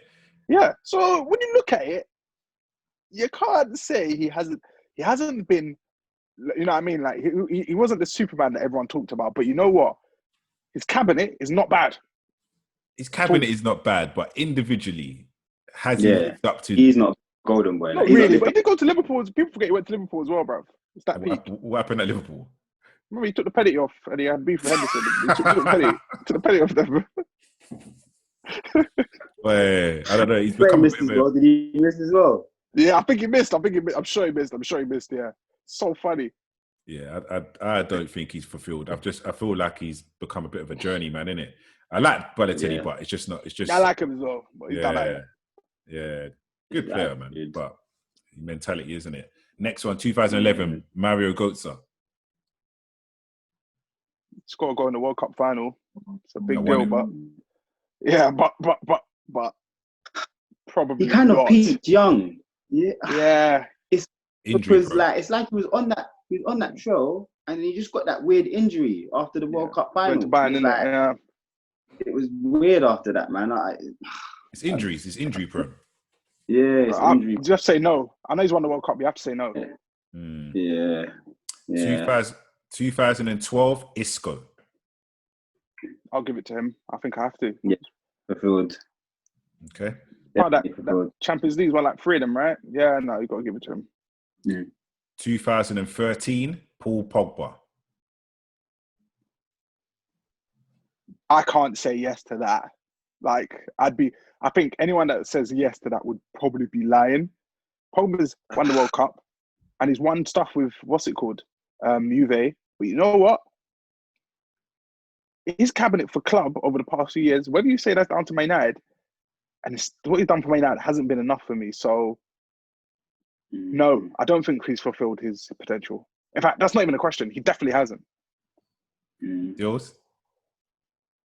Yeah. So when you look at it, you can't say he hasn't been. You know what I mean? Like he wasn't the Superman that everyone talked about. But you know what? his cabinet is not bad. His cabinet is not bad, but individually, has he Yeah. lived up to? He's not golden boy. Not He's really, lived but he up- did go to Liverpool. People forget he went to Liverpool as well, bruv. It's that peak. What happened at Liverpool? Remember, he took the penalty off and he had beef with Henderson. He took the penalty off them. Well, I don't know. He's Fred become a missed bit as of a, well. Did he miss as well? Yeah, I think he missed. I'm sure he missed. Yeah, so funny. yeah. I don't think he's fulfilled. I feel like he's become a bit of a journeyman, innit? I like Balotelli, Yeah. but it's just not. It's just I like him as well, but he's done like yeah. Good Yeah, player, man. good. But mentality, isn't it? Next one, 2011, Mario Götze. he's got to go in the World Cup final. It's a big I deal, want but yeah, but probably He kind of not. peaked young. Yeah. Yeah, Injury, Because bro. it's like he was on that show and he just got that weird injury after the World Cup final. went to Bayern, It was innit? Yeah. it was weird after that, man. It's injuries. It's injury prone. Yeah, it's injury. You have to say no. I know he's won the World Cup. You have to say no. Yeah. 2012, Isco. I'll give it to him. I think I have to. Fulfilled. Okay. Oh, that Definitely fulfilled. Champions League won like 3 of them, right? Yeah, no, you got to give it to him. 2013, Paul Pogba. I can't say yes to that. Like, I think anyone that says yes to that would probably be lying. Pogba's won the World Cup and he's won stuff with, what's it called? Juve. But you know what? His cabinet for club over the past few years, whether you say that's down to Man United, and what he's done for Man United hasn't been enough for me. So, no, I don't think he's fulfilled his potential. In fact, that's not even a question. He definitely hasn't. Yours?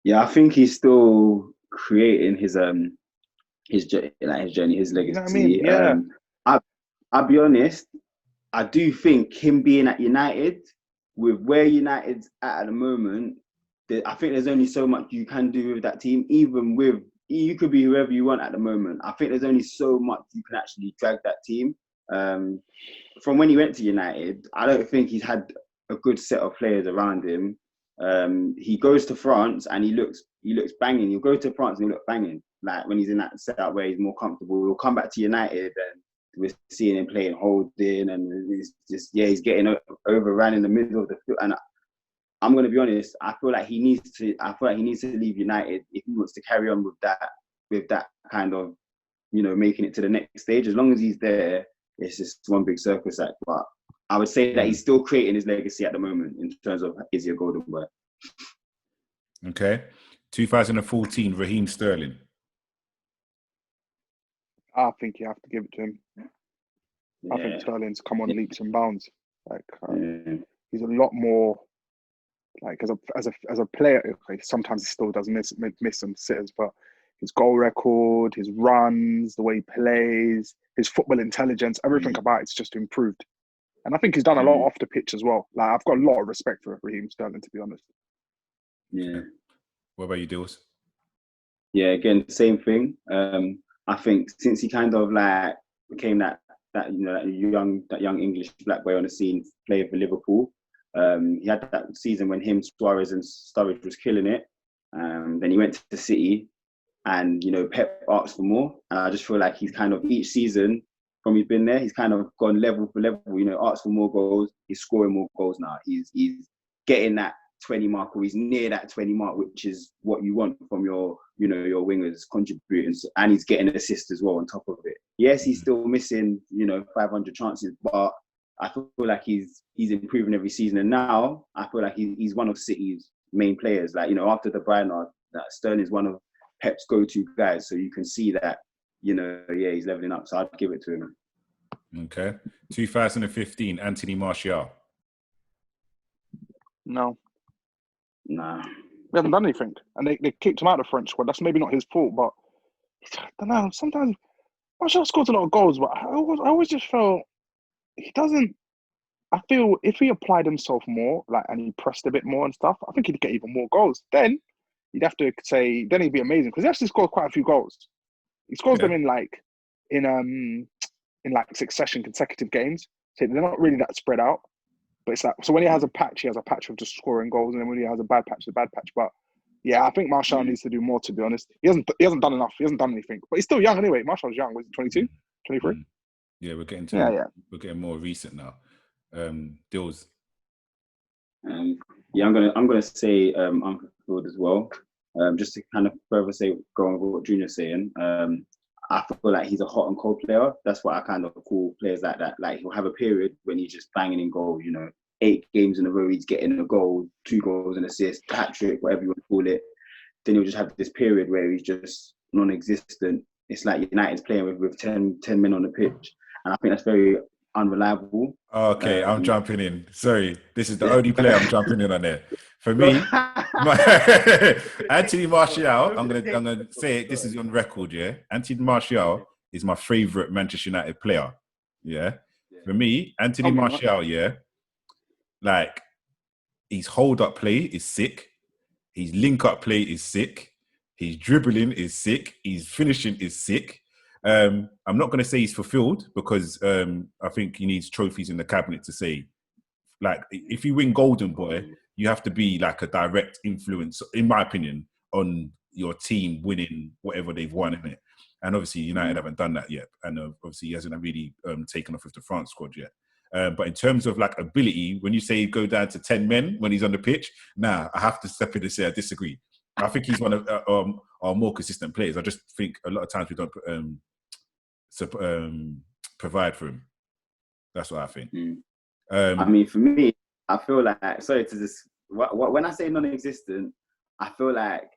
Yeah, I think he's still creating his journey, his legacy. You know what I mean? Yeah. I'll be honest. I do think him being at United, with where United's at the moment, I think there's only so much you can do with that team. Even with you could be whoever you want at the moment. I think there's only so much you can actually drag that team. From when he went to United, I don't think he's had a good set of players around him. He goes to France and he looks banging. He'll go to France and he'll look banging. Like when he's in that setup where he's more comfortable. He'll come back to United and we're seeing him playing holding and it's just he's getting overrun in the middle of the field. And I'm going to be honest. I feel like he needs to leave United if he wants to carry on with that kind of, making it to the next stage. As long as he's there, it's just one big circus act. But I would say that he's still creating his legacy at the moment in terms of is he a golden boy. Okay. 2014, Raheem Sterling. I think you have to give it to him. I think Sterling's come on leaps and bounds. Like he's a lot more like as a player. Okay, sometimes he still does miss some sitters, but his goal record, his runs, the way he plays, his football intelligence, everything about it's just improved. And I think he's done a lot off the pitch as well. Like I've got a lot of respect for Raheem Sterling, to be honest. Yeah. What about you, Dills? Yeah, again, same thing. I think since he kind of like became that young English black boy on the scene, playing for Liverpool. He had that season when him, Suarez, and Sturridge was killing it. Then he went to City, and Pep asked for more. And I just feel like he's kind of each season from he's been there, he's kind of gone level for level. Asked for more goals. He's scoring more goals now. He's getting that 20 mark, or he's near that 20 mark, which is what you want from your your wingers contributing, and he's getting assists as well on top of it. Yes, he's still missing 500 chances, but I feel like he's improving every season. And now I feel like he's one of City's main players. Like after De Bruyne, that Sterling is one of Pep's go-to guys. So you can see that he's leveling up. So I'd give it to him. Okay. 2015, Anthony Martial. No. Nah. We haven't done anything. And they kicked him out of the French squad. That's maybe not his fault, but I don't know. Sometimes Martial scores a lot of goals, but I always just felt he doesn't. I feel if he applied himself more, and he pressed a bit more and stuff, I think he'd get even more goals. Then you'd have to say, then he'd be amazing because he actually scored quite a few goals. He scores them in succession, consecutive games. So they're not really that spread out. But it's like, so when he has a patch of just scoring goals, and then when he has a bad patch, the bad patch. But Yeah, I think Martial needs to do more, to be honest. He hasn't done enough. He hasn't done anything. But he's still young anyway. Martial's young. Was he 22? 23? Yeah, we're getting we're getting more recent now. Dills. Yeah, I'm gonna say unfulfilled as well. Just to kind of further say, go on with what Junior's saying. I feel like he's a hot and cold player. That's what I kind of call players like that. Like he'll have a period when he's just banging in goals. 8 games in a row he's getting a goal, 2 goals and assist, hat trick, whatever you want to call it. Then he'll just have this period where he's just non-existent. It's like United's playing with 10 men on the pitch, and I think that's very unreliable. Okay, I'm jumping in. Sorry, this is the only player I'm jumping in on there. For me, Anthony Martial. I'm gonna say it. This is on record. Yeah, Anthony Martial is my favorite Manchester United player. Yeah, for me, Anthony Martial. Yeah, like his hold-up play is sick. His link-up play is sick. His dribbling is sick. His finishing is sick. I'm not going to say he's fulfilled because I think he needs trophies in the cabinet to say, like, if you win Golden Boy, you have to be like a direct influence, in my opinion, on your team winning whatever they've won, isn't it? And obviously United haven't done that yet. And obviously he hasn't really taken off with the France squad yet. But in terms of like ability, when you say go down to 10 men when he's on the pitch, I have to step in and say I disagree. I think he's one of our more consistent players. I just think a lot of times we don't provide for him. That's what I think. I mean, for me, I feel like, sorry to just, when I say non-existent, I feel like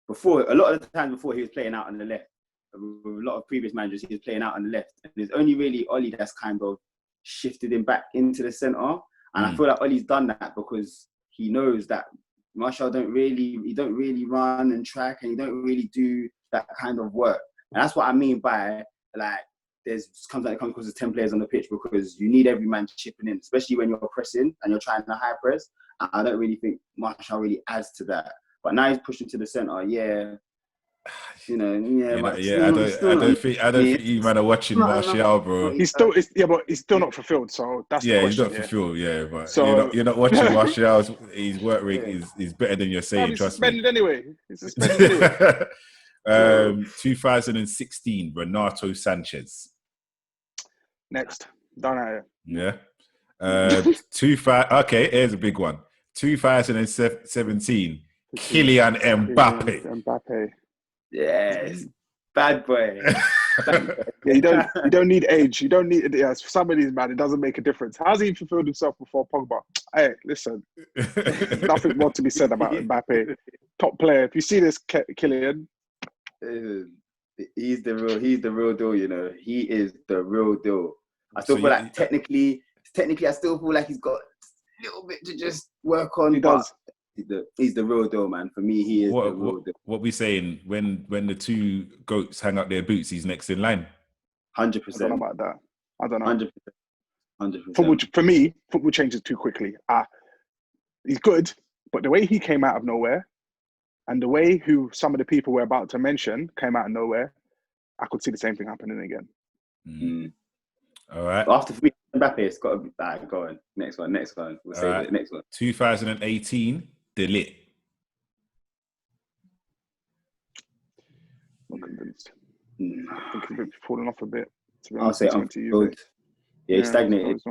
a lot of the times before he was playing out on the left. With a lot of previous managers, he was playing out on the left. And it's only really Ollie that's kind of shifted him back into the centre. And I feel like Ollie's done that because he knows that Martial don't really run and track, and he don't really do that kind of work. And that's what I mean by, like, comes across as 10 players on the pitch, because you need every man chipping in, especially when you're pressing and you're trying to high press. I don't really think Martial really adds to that. But now he's pushing to the centre, yeah. I don't think you man are watching Martial, bro. He's still not fulfilled. So that's the question. He's not fulfilled. Yeah, but so, you're not watching Martial's. His work rate is better than you're saying. Trust me. He's suspended anyway. 2016, Renato Sanchez. Next, done at it. Yeah. Okay, here's a big one. 2017, Kylian Mbappe. Yes, bad boy. You don't need age. You don't need. For some of these, man, it doesn't make a difference. How's he fulfilled himself before Pogba? Hey, listen, there's nothing more to be said about Mbappe. Top player. If you see this, Kylian, he's the real deal. He is the real deal. I still feel like technically, I still feel like he's got a little bit to just work on. He does. He's the real deal, man. For me, he is the real deal. What we saying when the two goats hang up their boots, he's next in line. 100%. I don't know about that. I don't know. 100%. For me, football changes too quickly. He's good, but the way he came out of nowhere, and the way who some of the people we're about to mention came out of nowhere, I could see the same thing happening again. All right. After for me, Mbappe, it's got to be. Go on. Next one. We'll say the next one. 2018, De Ligt. Not convinced. I think he's falling off a bit. I'll say unfulfilled. Yeah, he stagnated.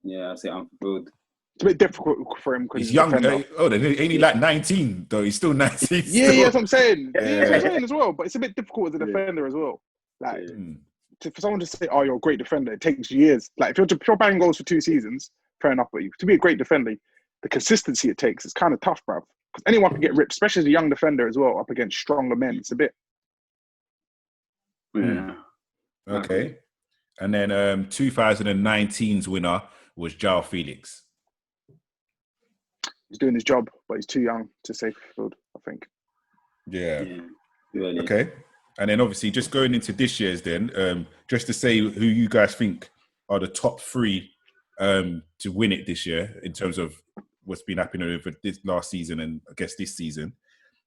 Yeah, I'll say unfulfilled. It's a bit difficult for him because he's young. Ain't he like 19 though? He's still 19. Yeah, that's what I'm saying. Yeah, that's what I'm saying as well. But it's a bit difficult as a defender as well. Like for someone to say, "Oh, you're a great defender," it takes years. Like if you're banging goals for 2 seasons, fair enough. But to be a great defender, the consistency it takes is kind of tough, bruv. Because anyone can get ripped, especially as a young defender as well, up against stronger men. It's a bit. Yeah. Okay. And then 2019's winner was João Felix. He's doing his job, but he's too young to say fulfilled, I think. Yeah. Really. Okay. And then obviously just going into this year's then, just to say who you guys think are the top 3 to win it this year in terms of what's been happening over this last season and I guess this season.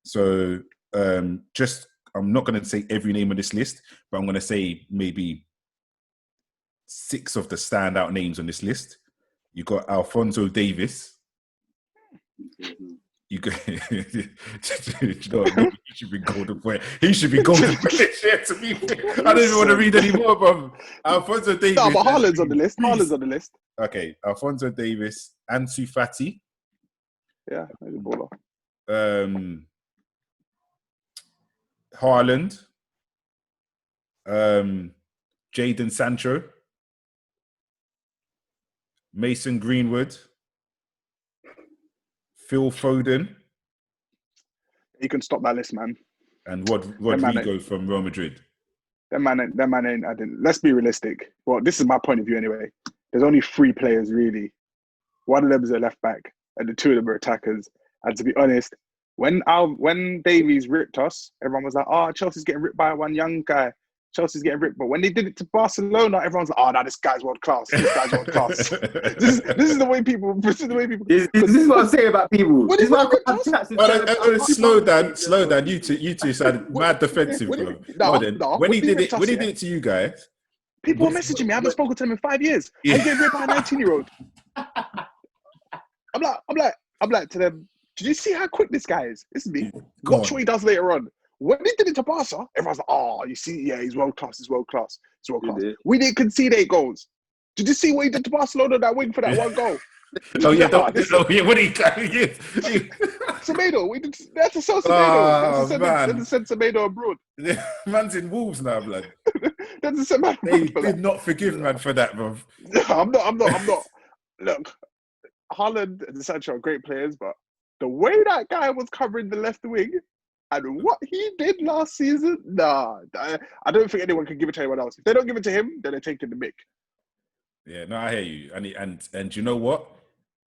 So I'm not going to say every name on this list, but I'm going to say maybe 6 of the standout names on this list. You got Alphonso Davies. You go. You know what, maybe he should be golden boy. He should be golden boy this year to me. I don't even want to read anymore, bro. Alphonso Davies. No, but Haaland's on the list. Haaland's on the list. Okay, Alphonso Davies, Ansu Fati. Yeah, he's a baller. Haaland. Jadon Sancho. Mason Greenwood. Phil Foden. You can stop that list, man. And Rodrigo from Real Madrid. That man ain't. I didn't. Let's be realistic. Well, this is my point of view anyway. There's only 3 players really. One of them is a left back, and the 2 of them are attackers. And to be honest, when Davies ripped us, everyone was like, "Oh, Chelsea's getting ripped by one young guy. Chelsea's getting ripped." But when they did it to Barcelona, everyone's like, "Oh, no, this guy's world class. This guy's world class." this is the way people. This is the way people. This is what I'm saying about people. What This is is what I'm Slow down. You two sound mad defensive, bro. When he did it to you guys, people are messaging me. I haven't spoken to him in 5 years. I'm getting ripped by a 19-year-old. I'm like to them. Did you see how quick this guy is? This is me. Watch what he does later on. When he did it to Barca, everyone's like, "Oh, you see, yeah, he's world class. He's world class. He's world class." We didn't concede 8 goals. Did you see what he did to Barcelona? That wing for that 1 goal. What he Semedo. They had to sell Semedo. They had to send Semedo abroad. Man's in Wolves now, blood. They did not forgive man for that, bro. No, I'm not. Look, Haaland and Sancho are great players, but the way that guy was covering the left wing and what he did last season, nah, I don't think anyone can give it to anyone else. If they don't give it to him, then they're taking the mick. Yeah, no, I hear you. And you know what?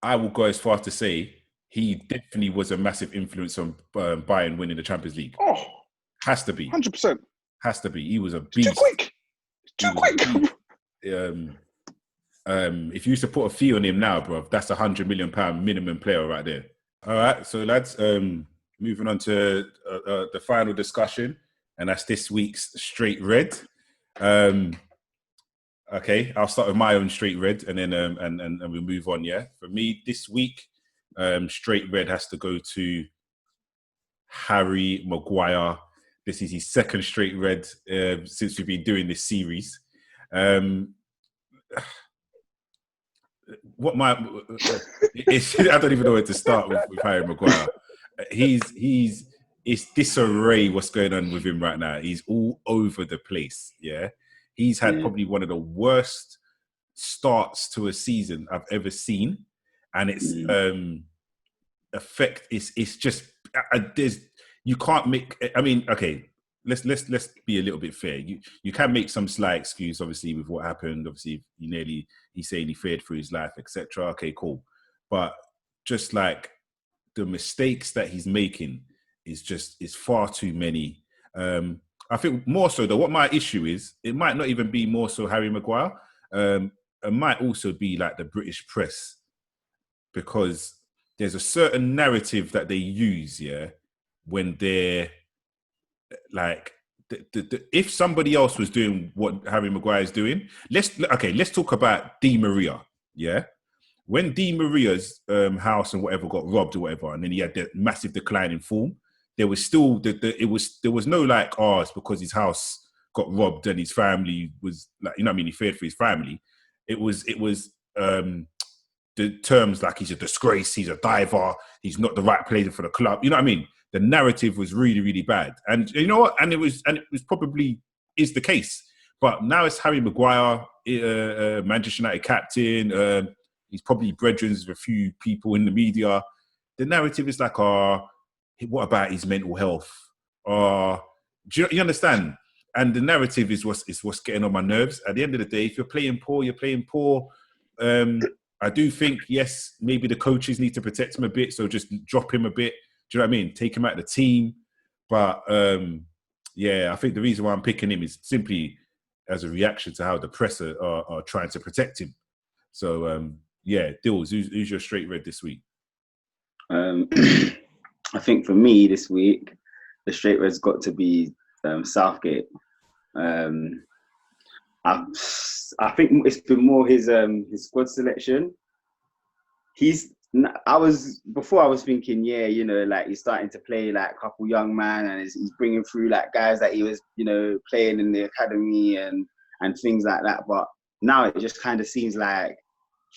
I will go as far as to say he definitely was a massive influence on Bayern winning the Champions League. Oh, has to be 100%. Has to be. He was a beast. Too quick. If you used to put a fee on him now, bro, that's £100 million minimum player right there. All right, so lads, moving on to the final discussion, and that's this week's Straight Red. Okay, I'll start with my own Straight Red, and then and we'll move on. Yeah, for me this week, Straight Red has to go to Harry Maguire. This is his second Straight Red since we've been doing this series. What my I don't even know where to start with Harry Maguire. It's disarray what's going on with him right now. He's all over the place. Yeah, he's had probably one of the worst starts to a season I've ever seen, and it's effect. It's just there's you can't make. I mean, okay. Let's be a little bit fair. You can make some slight excuse, obviously, with what happened. Obviously, he's saying he feared for his life, etc. Okay, cool. But just like the mistakes that he's making is far too many. I think more so though, what my issue is, it might not even be more so Harry Maguire. It might also be like the British press, because there's a certain narrative that they use, yeah, when they're like, if somebody else was doing what Harry Maguire is doing, let's talk about Di Maria. Yeah, when Di Maria's house and whatever got robbed or whatever, and then he had that massive decline in form, there was still there was no like, oh, it's because his house got robbed and his family was like, you know what I mean, he feared for his family. It was the terms like he's a disgrace, he's a diver, he's not the right player for the club. You know what I mean? The narrative was really, really bad. And you know what? And it was probably is the case. But now it's Harry Maguire, Manchester United captain. He's probably brethren with a few people in the media. The narrative is like, what about his mental health? Do you understand? And the narrative is what's getting on my nerves. At the end of the day, if you're playing poor, you're playing poor. I do think, yes, maybe the coaches need to protect him a bit, so just drop him a bit. Do you know what I mean? Take him out of the team. But, yeah, I think the reason why I'm picking him is simply as a reaction to how the press are trying to protect him. So, yeah, Dills, who's your Straight Red this week? I think for me this week, the Straight Red's got to be Southgate. I think it's been more his squad selection. He's I was thinking, yeah, you know, like he's starting to play like a couple young man, and he's bringing through like guys that he was, you know, playing in the academy and things like that. But now it just kind of seems like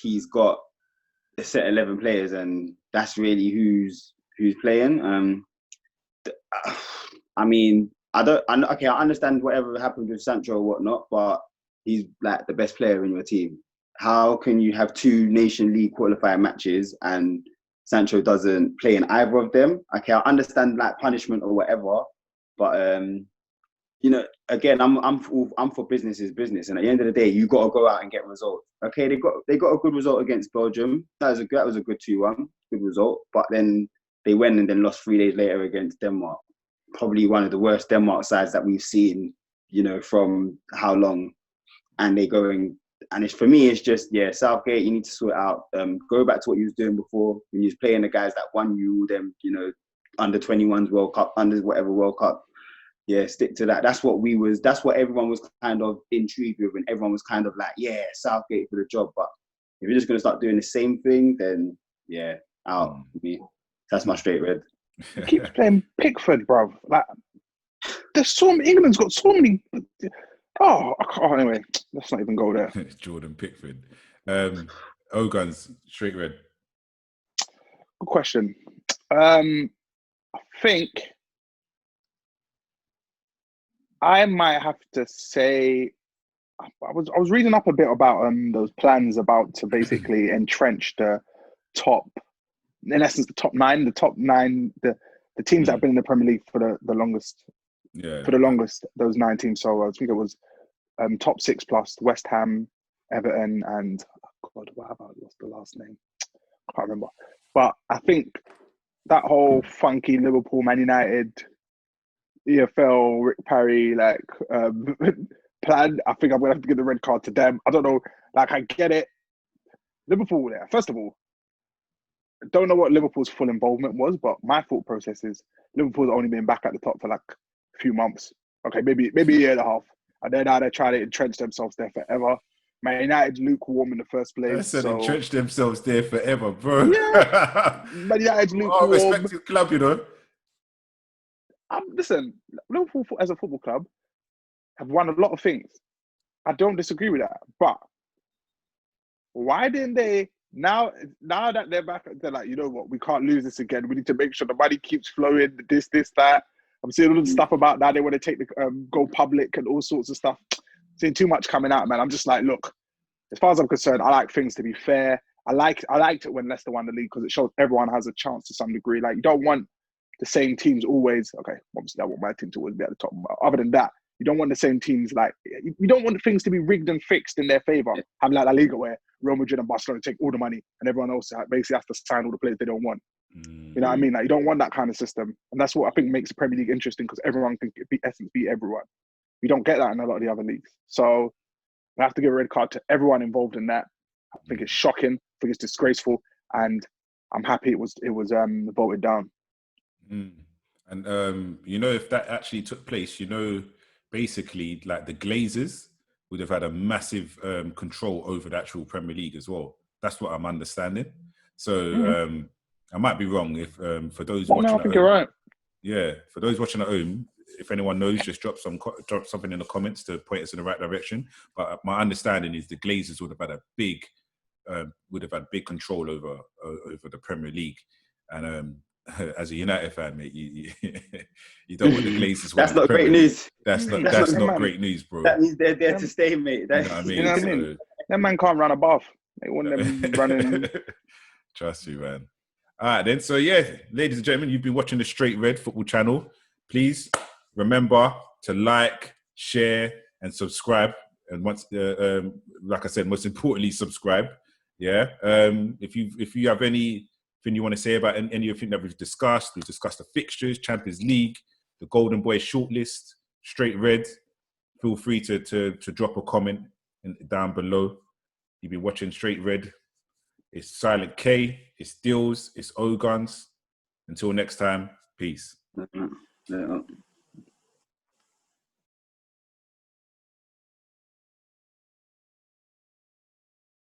he's got a set 11 players, and that's really who's playing. I mean, I understand whatever happened with Sancho or whatnot, but he's like the best player in your team. How can you have 2 Nation League qualifying matches and Sancho doesn't play in either of them? Okay, I understand like punishment or whatever, but you know, again, I'm for business is business, and at the end of the day, you got to go out and get results. Okay, they got a good result against Belgium. That was a good 2-1, good result. But then they went and then lost 3 days later against Denmark, probably one of the worst Denmark sides that we've seen, you know, from how long. And they going, and it's, for me, it's just, yeah, Southgate, you need to sort it out. Go back to what you was doing before when you was playing the guys that won you them, you know, under 21s World Cup, under whatever World Cup. Yeah, stick to that. That's what everyone was kind of intrigued with, and everyone was kind of like, yeah, Southgate for the job. But if you're just gonna start doing the same thing, then yeah, out for me. That's my straight red. He keeps playing Pickford, bruv. Like, England's got so many. Oh, anyway, let's not even go there. Jordan Pickford. Ogun's straight red. Good question. I think I might have to say I was reading up a bit about those plans about to basically entrench the top, in essence, the top nine, the teams that have been in the Premier League for the longest. Yeah. For the longest, those 9 teams. So I think it was top 6 plus West Ham, Everton, and God, what about what's the last name? I can't remember. But I think that whole funky Liverpool, Man United, EFL, Rick Parry, like plan. I think I'm gonna have to give the red card to them. I don't know. Like, I get it. Liverpool there. First of all, I don't know what Liverpool's full involvement was, but my thought process is Liverpool's only been back at the top for like a few months. Okay, maybe a year and a half. And then now they're trying to entrench themselves there forever. Man United lukewarm in the first place. I said entrench themselves there forever, bro. Yeah. Man United lukewarm. Respected club, you know. Listen, Liverpool as a football club have won a lot of things. I don't disagree with that. But why didn't they, now that they're back, they're like, you know what, we can't lose this again. We need to make sure the money keeps flowing, this, that. I'm seeing all the stuff about now they want to take the go public and all sorts of stuff. Seeing too much coming out, man. I'm just like, look, as far as I'm concerned, I like things to be fair. I liked it when Leicester won the league because it shows everyone has a chance to some degree. Like, you don't want the same teams always. Okay, obviously I want my team to always be at the top. But other than that, you don't want the same teams. Like, you don't want things to be rigged and fixed in their favor. Have like La Liga where Real Madrid and Barcelona take all the money and everyone else basically has to sign all the players they don't want. You know what I mean? Like, you don't want that kind of system. And that's what I think makes the Premier League interesting, because everyone can beat everyone. You don't get that in a lot of the other leagues. So I have to give a red card to everyone involved in that. I think it's shocking. I think it's disgraceful. And I'm happy it was voted down. And you know, if that actually took place, you know, basically like the Glazers would have had a massive control over the actual Premier League as well. That's what I'm understanding. So I might be wrong. If for those watching, I think you're right. Yeah, for those watching at home, if anyone knows, just drop something in the comments to point us in the right direction. But my understanding is the Glazers would have had big control over the Premier League. And as a United fan, mate, you don't want the Glazers. That's not great news. That's not great news, bro. That means they're there to stay, mate. You know what I mean? You know what I mean? That man can't run a bath. They want them running. Trust me, man. All right, then. So, yeah, ladies and gentlemen, you've been watching the Straight Red Football Channel. Please remember to like, share, and subscribe. And once, like I said, most importantly, subscribe. Yeah. If you have anything you want to say about anything that we've discussed the fixtures, Champions League, the Golden Boy shortlist, Straight Red. Feel free to drop a comment down below. You've been watching Straight Red. It's Silent K, it's Dills, it's O-Guns. Until next time, peace. Yeah.